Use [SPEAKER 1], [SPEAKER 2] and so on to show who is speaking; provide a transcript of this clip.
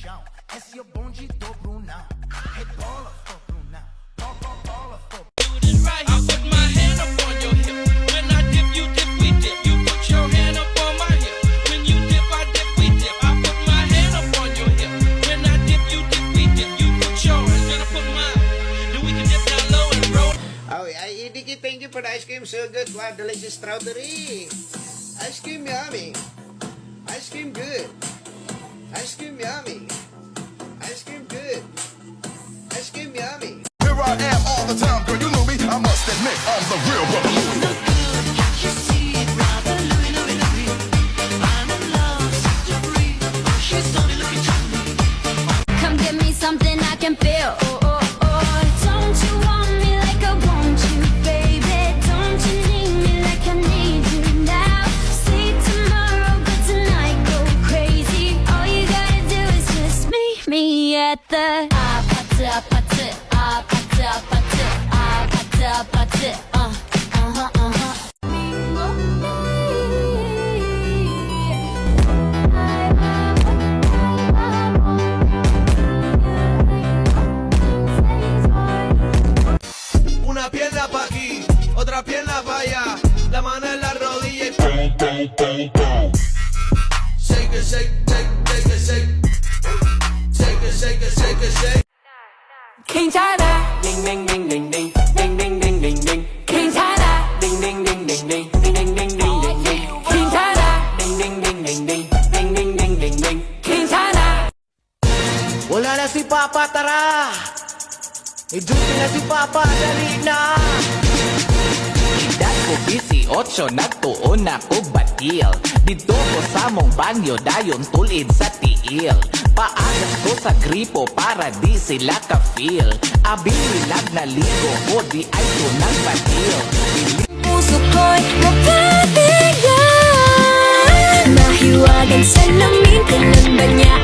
[SPEAKER 1] chão. Esse é o bonde do Brunão. Rebola for Brunão. Bola for
[SPEAKER 2] Right, I put my hand up on your hip. When I dip, you dip, we dip. You put your hand up on my hip. When you dip, I dip, we dip. I put my hand up on your hip. When I dip, you dip, we dip. You put yours, then I put mine. Then we can dip down low and roll.
[SPEAKER 3] Oh, Idiki, thank you for the ice cream. So good. Wow, delicious strawberry. Ice cream yummy. Ice cream good. Ice cream yummy. Ice cream good. Ice cream yummy.
[SPEAKER 4] Here I am all the time, girl, you know me. I must admit, I'm the real Babaloo.
[SPEAKER 5] Come give me something I can feel. Oh, oh, oh. Don't you want me like I want you, baby? Don't you need me like I need you now? See tomorrow, but tonight go crazy. All you gotta do is just meet me at the party, party, party, party, party, party,
[SPEAKER 2] Una pierna pa' aquí, otra pierna pa' allá. La mano en la rodilla y shake it, shake, shake, shake it, shake. Shake it, shake it, shake it, shake.
[SPEAKER 6] King China, ding ding ding ding ding, ding ding ding ding ding. King China, ding ding ding ding ding, ding ding ding ding ding ding. King China, ding ding ding ding ding, ding ding ding ding ding. King China.
[SPEAKER 3] Wala na si Papa, tara! May duty na si Papa, dali na!
[SPEAKER 7] Edad ko 18, nagtuon ako batil. Dito ko sa mong banyo, dayon tulid sa tiil. Paagas ko sa gripo para di sila ka-feel. Abililag na ligo ko, di ay tunang batil.
[SPEAKER 5] puso ko'y mapabigat. Mahiwagan sa lamin, kailan ba niya